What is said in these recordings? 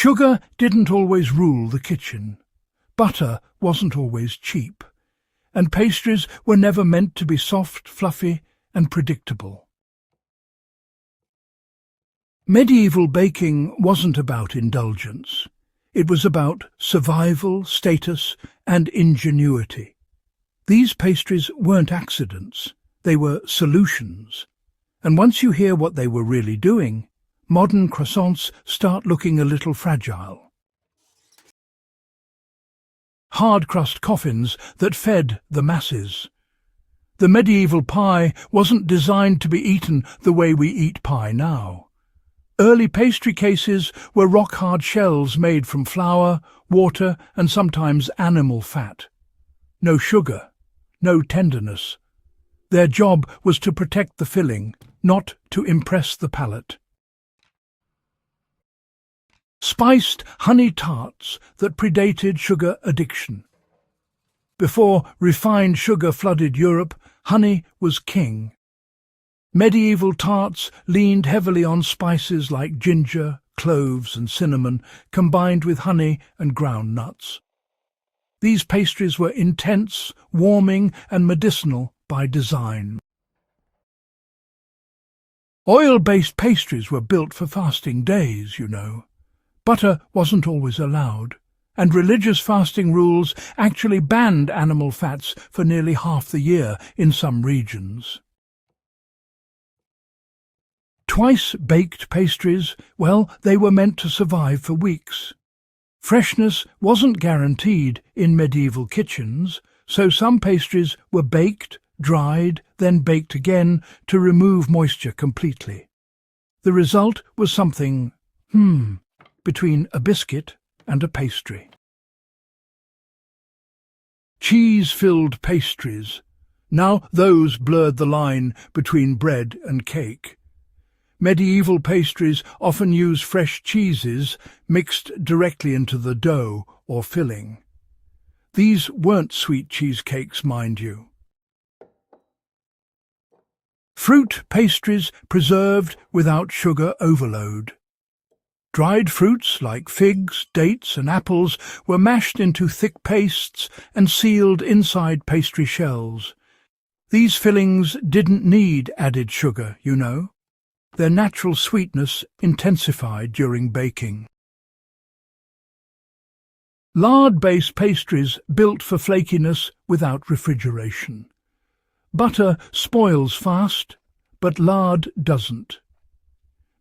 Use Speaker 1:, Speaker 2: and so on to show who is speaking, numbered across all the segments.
Speaker 1: Sugar didn't always rule the kitchen. Butter wasn't always cheap. And pastries were never meant to be soft, fluffy, and predictable. Medieval baking wasn't about indulgence. It was about survival, status, and ingenuity. These pastries weren't accidents. They were solutions. And once you hear what they were really doing, modern croissants start looking a little fragile. Hard-crust coffins that fed the masses. The medieval pie wasn't designed to be eaten the way we eat pie now. Early pastry cases were rock-hard shells made from flour, water, and sometimes animal fat. No sugar, no tenderness. Their job was to protect the filling, not to impress the palate. Spiced honey tarts that predated sugar addiction. Before refined sugar flooded Europe, honey was king. Medieval tarts leaned heavily on spices like ginger, cloves and cinnamon, combined with honey and ground nuts. These pastries were intense, warming and medicinal by design. Oil-based pastries were built for fasting days, you know. Butter wasn't always allowed, and religious fasting rules actually banned animal fats for nearly half the year in some regions. Twice-baked pastries, well, they were meant to survive for weeks. Freshness wasn't guaranteed in medieval kitchens, so some pastries were baked, dried, then baked again to remove moisture completely. The result was something, between a biscuit and a pastry. Cheese-filled pastries. Now those blurred the line between bread and cake. Medieval pastries often use fresh cheeses mixed directly into the dough or filling. These weren't sweet cheesecakes, mind you. Fruit pastries preserved without sugar overload. Dried fruits like figs, dates and apples were mashed into thick pastes and sealed inside pastry shells. These fillings didn't need added sugar, you know. Their natural sweetness intensified during baking. Lard-based pastries built for flakiness without refrigeration. Butter spoils fast, but lard doesn't.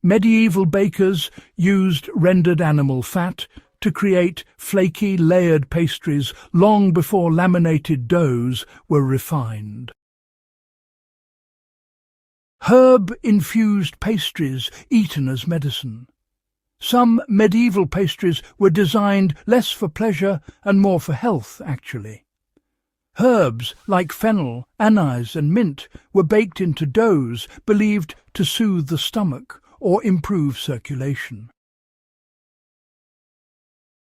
Speaker 1: Medieval bakers used rendered animal fat to create flaky, layered pastries long before laminated doughs were refined. Herb-infused pastries eaten as medicine. Some medieval pastries were designed less for pleasure and more for health, actually. Herbs like fennel, anise and mint were baked into doughs believed to soothe the stomach or improve circulation.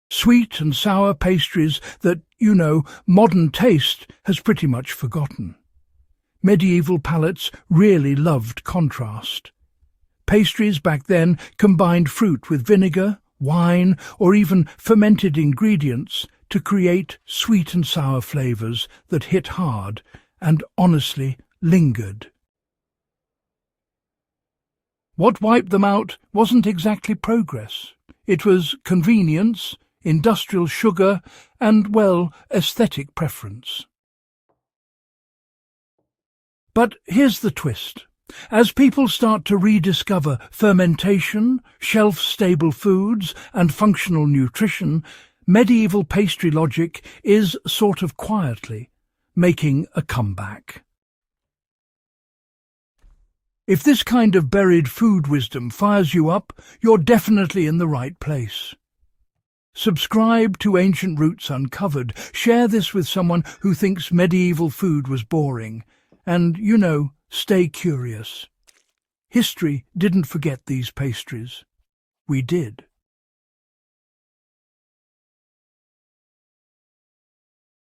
Speaker 1: Sweet and sour pastries that, you know, modern taste has pretty much forgotten. Medieval palates really loved contrast. Pastries back then combined fruit with vinegar, wine, or even fermented ingredients to create sweet and sour flavours that hit hard and honestly lingered. What wiped them out wasn't exactly progress. It was convenience, industrial sugar, and, well, aesthetic preference. But here's the twist. As people start to rediscover fermentation, shelf-stable foods, and functional nutrition, medieval pastry logic is sort of quietly making a comeback. If this kind of buried food wisdom fires you up, you're definitely in the right place. Subscribe to Ancient Roots Uncovered. Share this with someone who thinks medieval food was boring. And, you know, stay curious. History didn't forget these pastries. We did.